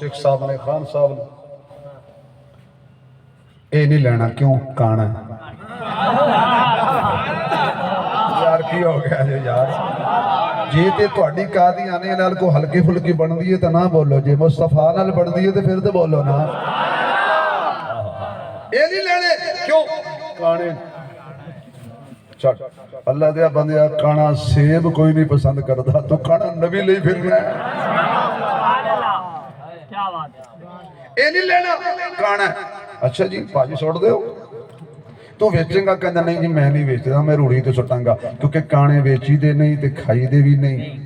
شیخ صاحب نے خان صاحب نے اے نہیں لینا کیوں کانا ہے یار کی ہو گیا جی یار جی تے تہاڈی قادیانی نال کو ہلکی پھلکی بن دی ہے تے نہ بولو جی مصطفیٰ نال بن دی ہے تے پھر تے بولو نا اے نہیں لینے کیوں کانے چھٹ اللہ دیا بندیا کانا سیب کوئی نہیں پسند کرتا تو کانا نبی لئی پھرنا ہے اے نہیں لینا کانا ہے اچھا جی پاجی سوڑ دے ہو تو ویچیں گا کہنا نہیں جی میں نہیں ویچتے میں روڑی تو سٹاں گا کیونکہ کانے ویچی دے نہیں تے کھائی دے بھی نہیں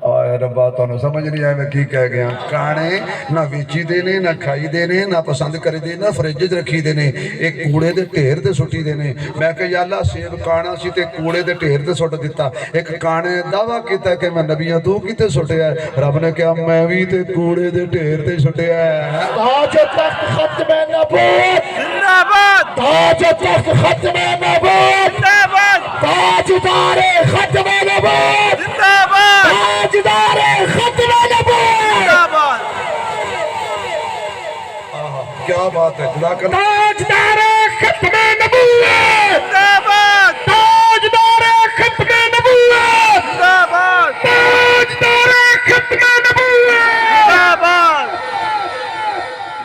آئے ربا تو انہوں سمجھ نہیں آئے میں کی کہہ گیا کانے نہ ویچی دینے نہ کھائی دینے نہ پسند کر دینے فریجز رکھی دینے ایک کوڑے دے ٹھیر دے سٹی دینے میں کہ یا اللہ سیب کانا سی تے کوڑے دے ٹھیر دے سٹ دیتا ایک کانے دعویٰ کیتا ہے کہ میں نبیاں تو کیتے سٹے ہے رب نے کہا میں بھی تے کوڑے دے ٹھیر دے سٹے ہے تاج تخت ختم نبوت زندہ باد تاج تخت ختم نبوت زندہ باد تاجدار ختم نبوت زندہ باد تاجدار ختم نبوت زندہ باد کیا بات ہے خدا کا تاجدار ختم نبوت زندہ باد تاجدار ختم نبوت زندہ باد تاجدار ختم نبوت زندہ باد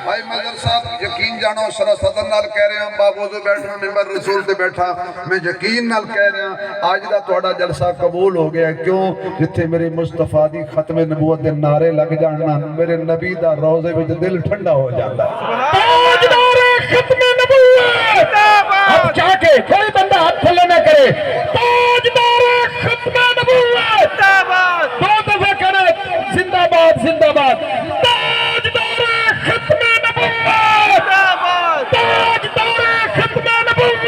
بھائی مدر صاحب یقین جانو سرا صدر نال کہہ رہے ہیں بابوزو بیٹھا ممبر رسول تے بیٹھا میں یقین نال کہہ رہے ہیں آج دا توڑا جلسہ قبول ہو گیا کیوں جتھے میرے مصطفیٰ دی ختم نبوت دے نعرے لگ جانا میرے نبی دا روزے وچ دل ٹھنڈا ہو جاتا تاجدار ختم نبوت اب جا کے کوئی بندہ ہاتھ تھلے نہ کرے تاجدار ختم نبوت دو دفعہ کرے زندہ باد زندہ باد تاجدار ختم نبوت تاجدار ختم نبوت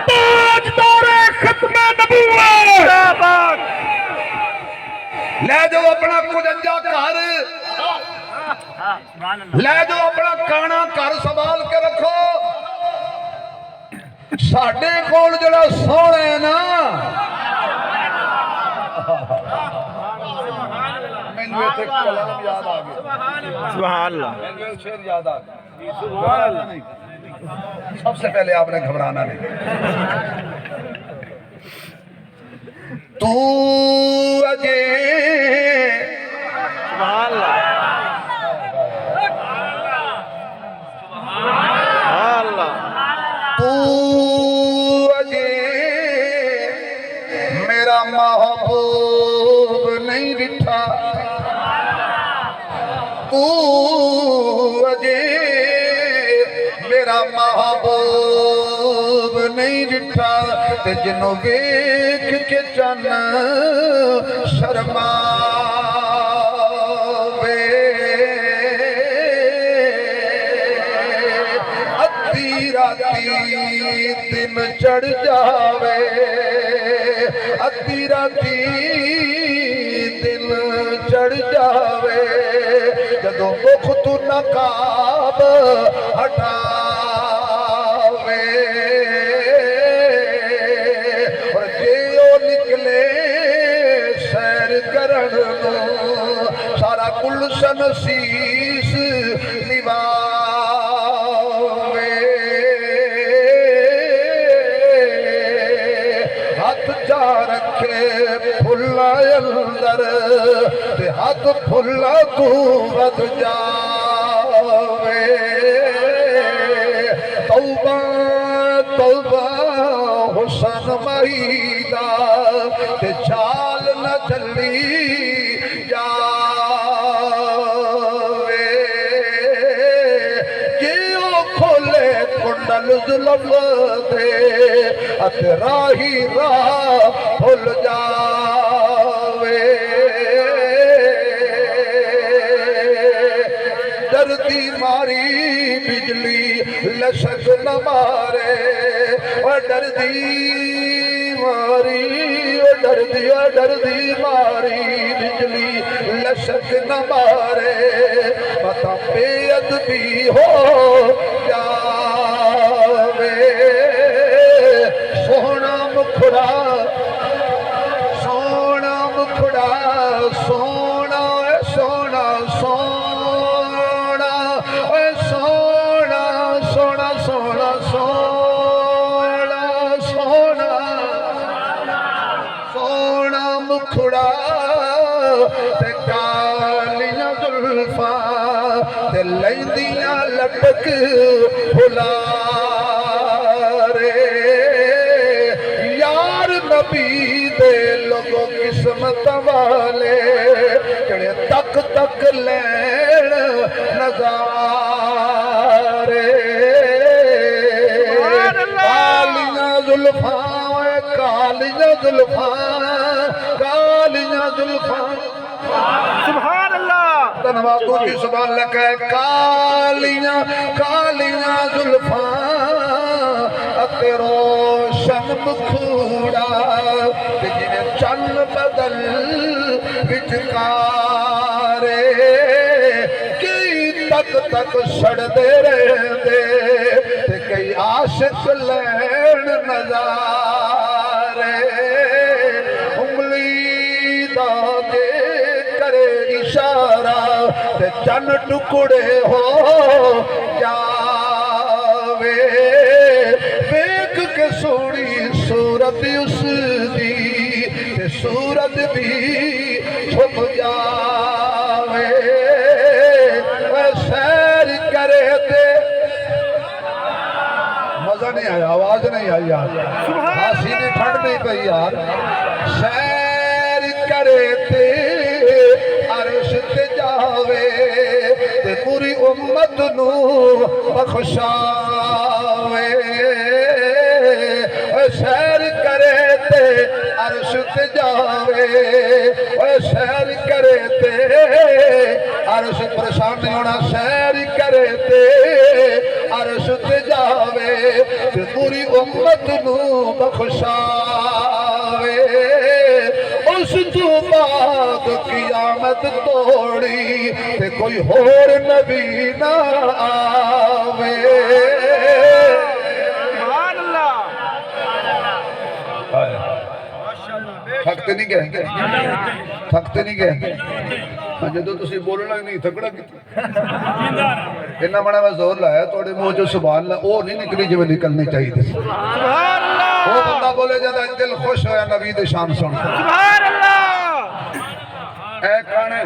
تاجدار ختم نبوت لے جو اپنا کجنجا گھر لے جو اپنا کانا گھر سنبھال کے رکھو ساڈے کول جڑا سونے ہے نا مینوں ایتھے کلام یاد آ گیا سبحان اللہ مینوں ایک شعر یاد آ گیا سبحان اللہ سب سے پہلے آپ نے گھبرانا نہیں تو اجے سبحان اللہ سبحان اللہ تو اجے میرا محبوب نہیں ڈٹھا تو اجے میرا محبوب نہیں ڈٹھا تے جنوں ویکھ کے چن شرما دن چڑھ جاوے ادھی راتی دن چڑھ جاوے جدوں مکھ تو نقاب ہٹاوے اور جے او نکلے سیر کرن نوں سارا گلشن شیش نواوے جا رکھے پھلا اندر تے ہاتھ پھلا تو ود جاوے توبہ توبہ حسن مہیدہ تے چال نہ چلی جاوے جیو کھولے کنڈل ظلم دے ات راہی راہ بھول جاوے دردی ماری بجلی لشک نہ مارے اور دردی ماری دردی ماری بجلی لشک نہ مارے پتہ بے ادبی ہو جاوے سونا مکھڑا سونا سونا سونا سونا سونا سونا سونا سونا سونا مکھڑا تے کالیاں زلفاں تے لیندیاں لٹک بھلا رے یار نبی دے لوگوں قسمت والے جڑے تک تک لین نظارے کالیاں زلفاں کالیاں زلفاں کالیاں زلفاں سبحان اللہ دنوا تو کی سبحان لکھ ہے کالیاں کالیاں زلفاں اتے روشن مکھوڑا تے جنہیں چن بدل وچکارے کی تک تک سڑ دے رہندے تے کئی عاشق لین نظارے انگلی دا دے کرے اشارہ تے چن ٹکڑے ہو جاوے دیکھ کے سوڑی صورت اس دی تے صورت بھی چھپ جاوے سیر کرے تے مزہ نہیں آیا آواز نہیں آئی یار سینے ٹھنڈ نہیں پئی یار سیر کرے تے عرش تے جاوے تے پوری امت نو بخشاوے سیر کرے تے عرش تے جاوے سیر کرے تے عرش پریشان نہیں ہونا سیر کرے تے عرش تے جاوے تے پوری امت نو بخشاوے اس تو بعد قیامت توڑی تے کوئی اور نبی نہ آوے سبحان اللہ تھکتے نہیں گئے تھکتے نہیں گئے جدو تسی بولنا نہیں تھکڑا کیتا اتنا بڑا میں زور لایا توڑے منہ جو سبحان اللہ وہ نہیں نکلی جو نکلنی چاہیے سبحان اللہ وہ بندہ بولے جاتا دل خوش ہویا نبی دے شان سن سبحان اللہ اے کانے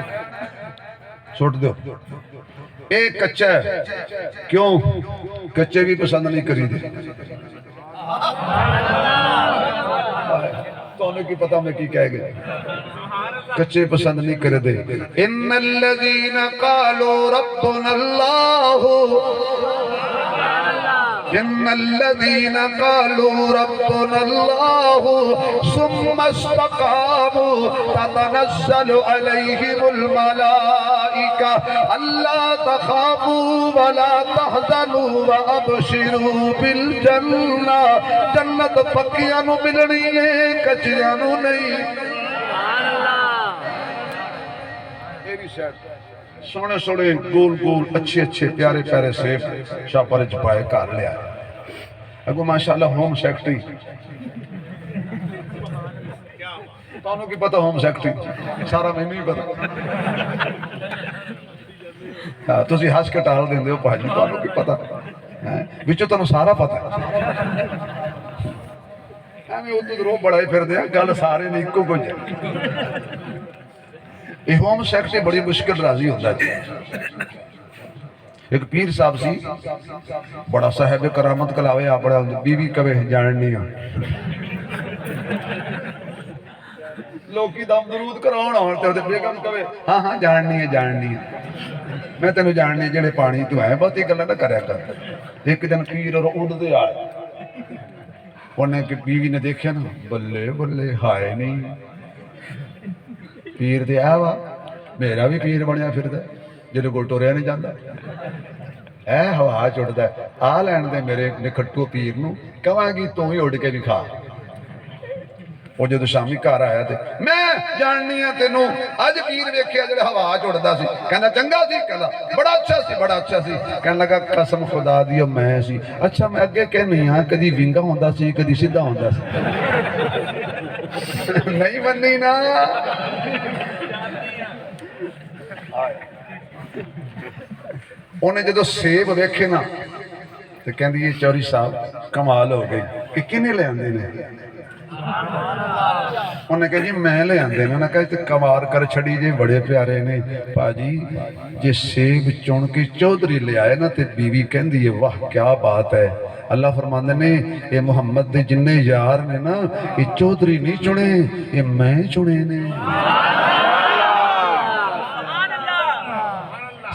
چھوٹ دو اے کچا ہے کیوں کچے بھی پسند نہیں کری دے تو انہیں کی پتہ میں کی کہہ گئے کچے پسند نہیں کر دے ان الذین قالوا ربنا اللہ ان الذین قالوا ربنا اللہ ثم استقاموا تتنزل علیہم الملائکہ الا تخافوا ولا تحزنوا وابشروا بالجنہ جنت پکیاں نو ملنی ہے کچیاں نو نہیں سونے سونے گول گول اچھے اچھے پیارے پیارے سیف شاپر جپائے کار لے آئے اگو ماشاءاللہ ہوم سیکٹری تانوں کی پتہ ہوم سیکٹری سارا میں نہیں پتہ تسی ہس کے ٹال دیں دے ہو پاجی تانوں کی پتہ بچو تانوں سارا پتہ ہمیں ادھو درو بڑا ہی پھر دیا گل سارے نہیں کو کچھ یہ ہوم سیکٹری بڑی مشکل راضی ہوتا ہے ایک پیر صاحب سی بڑا صاحب کرامت کلاوے آپ بڑا بیوی کبے جاننی ہاں لوگ کی دم درود کراؤنا ہوتے ہوتے بیگم کبے ہاں ہاں جاننی ہے میں تینوں جاننی ہے جڑے پانی تو ہے بہت ہی گلہ نہ کریا کر ایک دن پیر اور اڑ دے آئے انہیں کہ بیوی نے دیکھا نا بلے بلے ہائے نہیں پیر دے آوا میرا بھی پیر بنیا پھر دے جنہوں کو ٹوریا نہیں جاندہ اے ہوا چڑھ دے آ لین دے میرے نکھٹو پیر نو کہاں گی تو ہی اڑ کے بھی کھا وہ جو شامی کار آیا تھے میں جاننی ہے تینوں آج پیر ویکھیا جڑے ہوا چڑھدا سی کہنا چنگا سی کہنا بڑا اچھا سی کہنے لگا قسم خدا دی میں سی اچھا میں اگے کہنی ہاں کدی ونگا ہوندا سی کدی سیدھا ہوندا سی نہیں مننی نا ਉਹਨੇ ਜਦੋਂ ਸੇਬ ਵੇਖੇ ਨਾ ਤੇ ਕਹਿੰਦੀ ਇਹ ਚੌਧਰੀ ਸਾਹਿਬ ਕਮਾਲ ਹੋ ਗਈ, ਇਹ ਕਿਹਨੇ ਲਿਆਂਦੇ ਨੇ? ਉਹਨੇ ਕਿਹਾ ਜੀ ਮੈਂ ਲਿਆਂਦੇ ਨੇ। ਉਹਨੇ ਕਿਹਾ ਤੇ ਕਮਾਲ ਕਰ ਛੜੀ ਜੇ, ਬੜੇ ਪਿਆਰੇ ਨੇ ਭਾਜੀ। ਜੇ ਸੇਬ ਚੁਣ ਕੇ ਚੌਧਰੀ ਲਿਆਏ ਨਾ ਤੇ ਬੀਵੀ ਕਹਿੰਦੀ ਹੈ ਵਾਹ ਕਿਆ ਬਾਤ ਹੈ। ਅੱਲਾ ਫਰਮਾਉਂਦੇ ਨੇ ਇਹ ਮੁਹੰਮਦ ਦੇ ਜਿੰਨੇ ਯਾਰ ਨੇ ਨਾ ਇਹ ਚੌਧਰੀ ਨਹੀਂ ਚੁਣੇ, ਇਹ ਮੈਂ ਚੁਣੇ ਨੇ।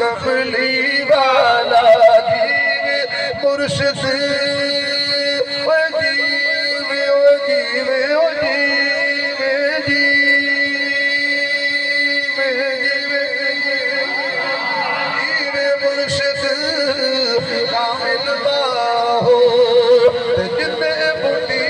کملی والا جیوے مرشد او جیوے او جیوے او جیوے جیوے جیوے مرشد کامل باہو جنے بڑی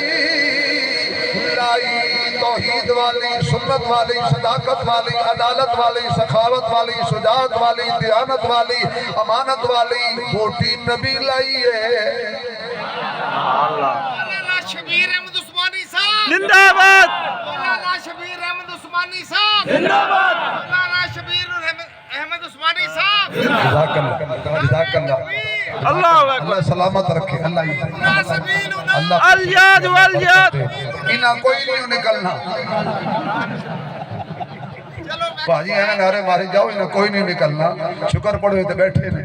لائی توحید والی سنت والی صداقت والی عدالت والی سخاوت والی شجاعت والی دیانت والی امانت والی بوٹی نبی لائی ہے مولانا شبیر احمد عثمانی صاحب زندہ باد مولانا شبیر احمد عثمانی صاحب زندہ باد مولانا شبیر احمد عثمانی صاحب جزاک اللہ جزاک اللہ اللہ اکبر اللہ سلامت رکھے اللہ اللہ الیاد والیاد انہاں کوئی نہیں نکلنا چلو بھاجی ہیں نعرے ماری جاؤ انہاں کوئی نہیں نکلنا شکر پڑھو تے بیٹھے نے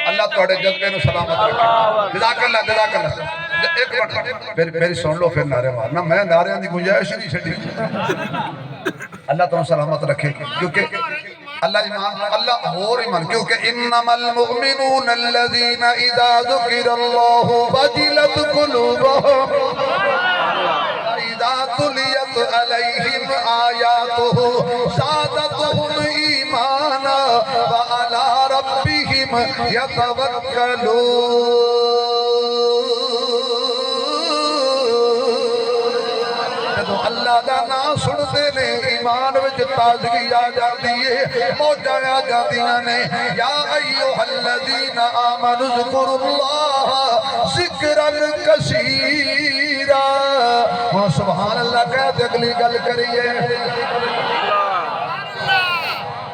اللہ توڑے جذبے نو سلامت رکھے جزاک اللہ ایک منٹ میری سن لو پھر نعرے مارنا میں نعرے دی گنجائش نہیں چھڈی اللہ تم سلامت رکھے کیونکہ اللہ ایمان اللہ اور ایمان کیونکہ انما المؤمنون الذين اذا ذکر اللہ وجلت قلوبهم اذا تلیت علیہم آیاتہ زادتهم ایمانا وعلی ربهم یتوکلون اللہ دا نام سنتے نے ایمان وچ تازگی آ جاتی ہے موجاں آ جاندیاں نے یا ایھا الذین آمنوا اذکروا اللہ ذکرا کثیرا ہن سبحان اللہ کہہ تے اگلی گل کریے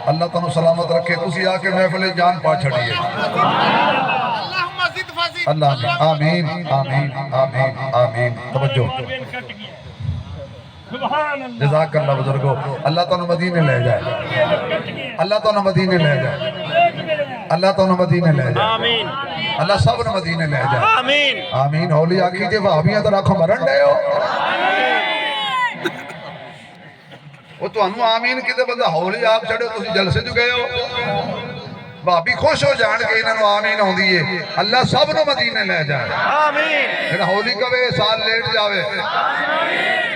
اللہ تعالی سلامت رکھے تسی آ کے محفل جان پا چھڑیے اللہم زد فزد اللہ آمین آمین آمین آمین توجہ جزاک اللہ بزرگو اللہ تعالیٰ مدینے لے جائے اللہ تعالیٰ مدینے لے جائے اللہ تعالیٰ مدینے لے جائے آمین اللہ سب نے مدینے لے جائے آمین آمین ہولی آکھی جے بھابیاں تو رکھو مرن دے ہو وہ تو انہوں آمین کی تے بندہ ہولی آپ چڑھے تو جلسے جو گئے ہو بھابی خوش ہو جان کے انہوں آمین ہوں دیئے اللہ سب نے مدینے لے جائے آمین جڑا ہولی کبے سال لیٹ جاوے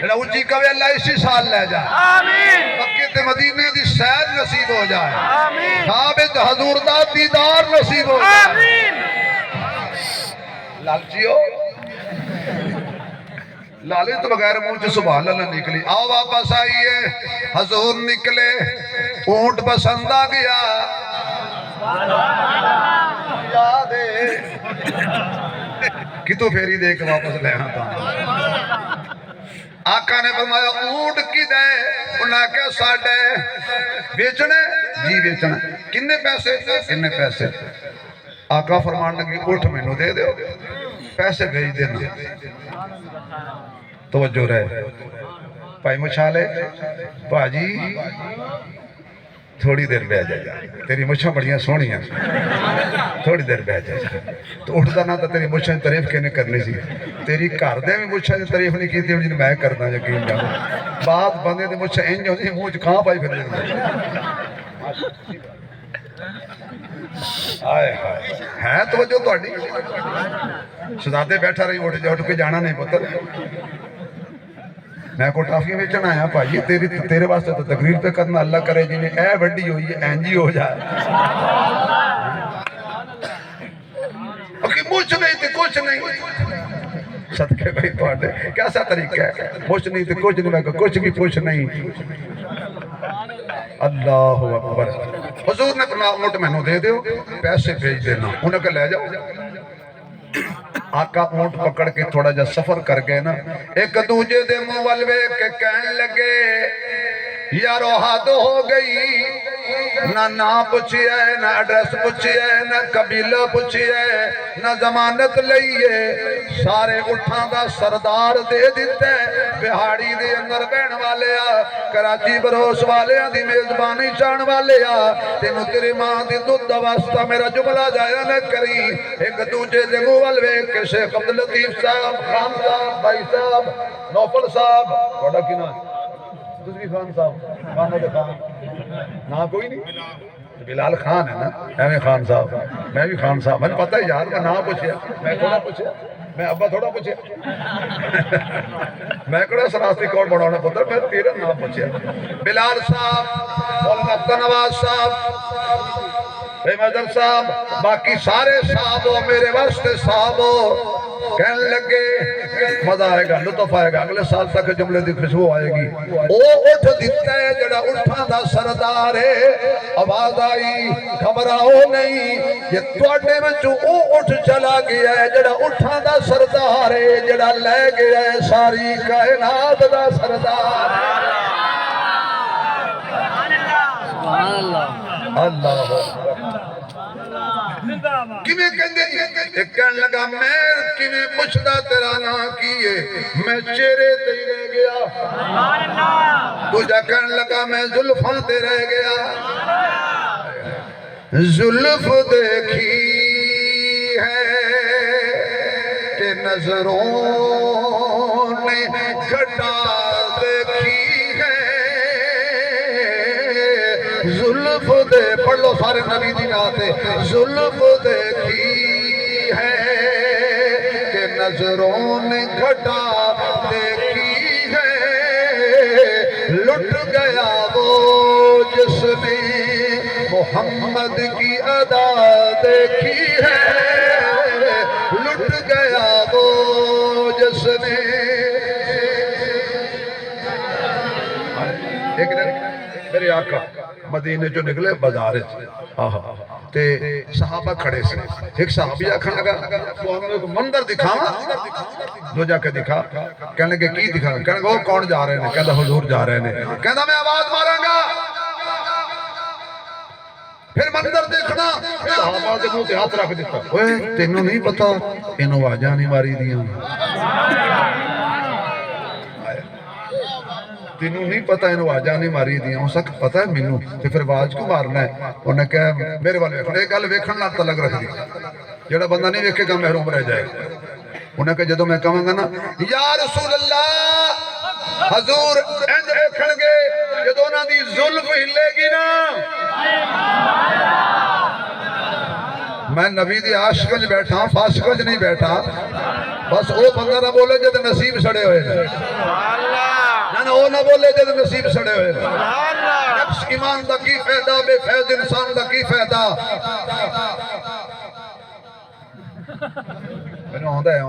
جڑا اونچی کبے اللہ اسی سال لے جائے آمین مکے تے مدینے دی سیر نصیب ہو جائے آمین ثابت حضور دا دیدار نصیب ہو جائے آمین لالچیو لالے تو بغیر منہ سے سبحان اللہ نکلی آؤ واپس آئیے حضور نکلے اونٹ پسند آ گیا یاد ہے کتوں پھیری دے کے واپس لینا تھا آقا نے فرمایا اونٹ کی دے انہاں کیا ساڑھے بیچنے جی بیچنے کنے پیسے کنے پیسے آقا فرمان لگی اٹھ میں نو دے دے پیسے بھیج دینا توجہ رہے پائی مچھالے پاجی تھوڑی دیر بہ جائے تیری مچھاں بڑیاں سونی ہیں تھوڑی دیر بہ جائے تو اٹھتا نہ تو تیری مچھاں تعریف کہنے کرنی سی تیری گھر دے میں مچھاں تعریف نہیں کی تھی جن میں کرنا یقین جاؤ بعد بندے دے مچھاں انج ہوتی منہ چ کہاں پائی پھر آئے ہائے ہے توجہ تہاڈی شہزادے بیٹھا رہی اٹھ کے جانا نہیں پتر میں کو ٹافیاں بیچن آیا بھائی تیرے واسطے تو تقریر پہ کرنا اللہ کرے جی نے اے بڑی ہوئی ہے اینجی ہو جائے مجھ نہیں تھی کچھ نہیں صدقے بھائی تھوڑے کیسا طریقہ ہے مجھ نہیں تھی کچھ نہیں میں کچھ بھی پوچھ نہیں اللہ اکبر حضور نے فرمایا اونٹ مینوں دے دیو پیسے بھیج دینا انہوں نے لے جاؤ آقا اونٹ پکڑ کے تھوڑا جا سفر کر گئے نا ایک دوجے دے منہ والوے کے کہن لگے یارو حد ہو گئی نہ نام پوچھئے نہ ایڈریس پوچھئے نہ قبیلہ پوچھئے نہ ضمانت لئیے سارے اٹھاں دا سردار دے دیتے بہاڑی دے اندر بین والے آ کراچی بروس والے دی میزبانی چان والے آ تینو تیری ماں دی دودھ واسطہ میرا جملہ جایا نہ کری ایک دوجے دے منہ والوے کے شیخ عبداللطیف صاحب خان صاحب بھائی صاحب نوفل صاحب بڑا کی نام تسی بھی خان صاحب خان دے خان نا کوئی نہیں بلال خان ہے نا ایویں خان صاحب میں بھی خان صاحب مجھے پتہ ہے یار میں نام پوچھیا میں تھوڑا پوچھیا میں ابا تھوڑا پوچھیا میں کہڑا سراستی کوڈ بڑھانا پتر میں تیرا نام پوچھیا بلال صاحب مولانا اختر نواز صاحب مظہر صاحب باقی سارے صاحب میرے واسطے صاحب کہنے لگے مزہ آئے گا لطف آئے گا اگلے سال تک جملے دی خوشبو آئے گی او اٹھ دیتا ہے جڑا اٹھا دا سردار ہے آواز آئی گھبراؤ نہیں یہ تواڈے وچوں او اٹھ چلا گیا ہے جڑا اٹھا دا سردار ہے جڑا لے گیا ہے ساری کائنات دا سردار اللہ کیویں کہندے ایک کہن لگا میں کیویں پوچھدا تیرا نام کی ہے میں چہرے تے ہی رہ گیا سبحان اللہ دوجا کہن لگا میں زلفاں تے رہ گیا زلف دیکھی ہے کہ نظروں نے گھٹا دیکھی ہے زلف دے پڑھ لو سارے نبی دی ناتے زلف دیکھی ہے کہ نظروں نے گھٹا دیکھی ہے لٹ گیا وہ جس نے محمد کی ادا دیکھی ہے لٹ گیا وہ جس نے ایک دن میرے آقا مدینے جو نکلے بازار تے صحابہ کھڑے سے ایک صحابی آکھن لگا کو منظر دکھاواں دو جا کے دکھا کہنے لگے کی دکھاواں کہنے لگے وہ کون جا رہے ہیں کہندا حضور جا رہے ہیں کہندا میں آواز ماراں گا پھر منظر دیکھنا صحابہ دے منہ تے ہاتھ رکھ دیتا اوئے تینوں نہیں پتا اینوں آواਜ਼ਾਂ نہیں ماری دیاں تینوں نہیں پتا انہوں آواਜ਼ਾਂ نہیں ماری دیاں ہو سکتا پتا ہے مینوں تے پھر آواز کیوں مارنا ہے انہوں نے کہا میرے والے ویکھنا ایک گل ویکھن نال تعلق رکھ دی جڑا بندہ نہیں ویکھے گا محروم رہ جائے انہوں نے کہا جدوں میں کہاں گا نا یا رسول اللہ حضور انج ویکھن گے جدوں انہاں دی زلف ہلے گی نا میں نبی دی عاشق وچ بیٹھا فاسق وچ نہیں بیٹھا بس وہ بندہ نہ بولے جد نصیب سڑے ہوئے نہ وہ نہ بولے جد نصیب سڑے ہوئے نفس ایمان دا کی فائدہ بے فیض انسان دا کی فائدہ میں نے آندہ ہے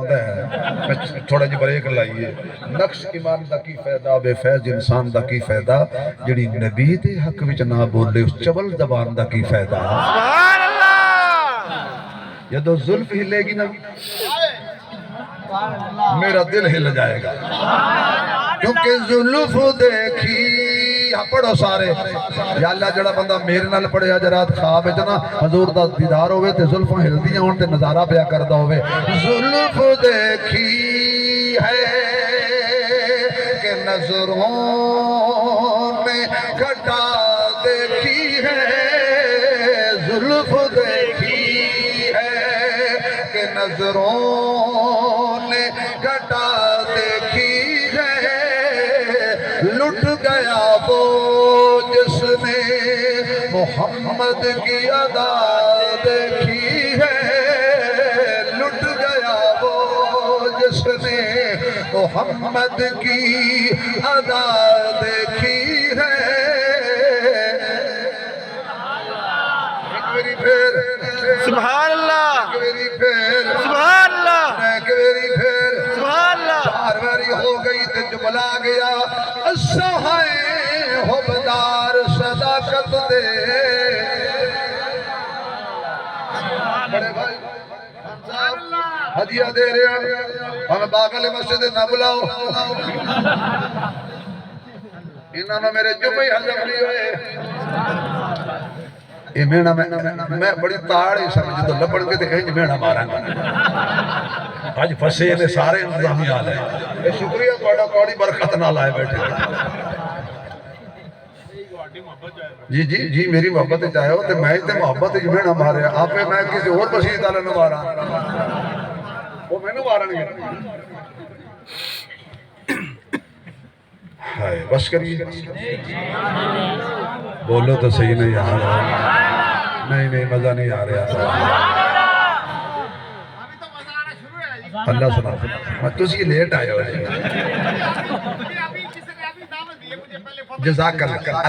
میں تھوڑا جی بریک لائیے نقص ایمان دا کی فائدہ بے فیض انسان دا کی فائدہ جڑی نبی دے حق وچ نہ بولے اس چبل زبان دا کی فائدہ سبحان اللہ جدو زلف ہلے گی نا میرا دل ہل جائے گا کیونکہ زلف دیکھی پڑھو سارے یا اللہ جڑا بندہ میرے نال پڑھے آج رات خواب ہے جنا حضور دا دیدار ہوئے تے زلفاں ہلدیاں ہون تے نظارہ پیا کردا ہوئے زلف دیکھی ہے کہ نظروں میں گھٹا دیکھی ہے زلف دیکھی ہے کہ نظروں نے گھٹا دیکھی ہے لٹ گیا وہ جس نے محمد کی ادا دیکھی ہے لٹ گیا وہ جس نے محمد کی ادا دیکھی ہے سبحان اللہ سبحان اللہ سبحان اللہ چار باری ہو گئی تے جملا گیا السہائے حبدار صداقت دے بڑے بھائی ہدیہ دے رہے ہیں ہم باغل مسجد نہ بلاؤ انہوں نے میرے جمعی حضم نہیں ہوئے یہ مینا میں بڑی تاڑی سمجھ تو لپڑ کے دیکھیں جو مینا مارا گا آج فسے نے سارے انتظامی آلے یہ شکریہ پڑھا کوڑی برکت نہ لائے بیٹھے جی جی جی میری محبت چاہے ہو تو میں تے محبت جو مینا مارے آپ میں کسی اور بسیط آلے نہ مارا وہ میں نہ مارا نہیں ہائے بس کریے بولو تو صحیح نہیں آ رہا نہیں مزہ نہیں آ رہا اللہ سنا میں تجھے لیٹ آیا ہو جزاک اللہ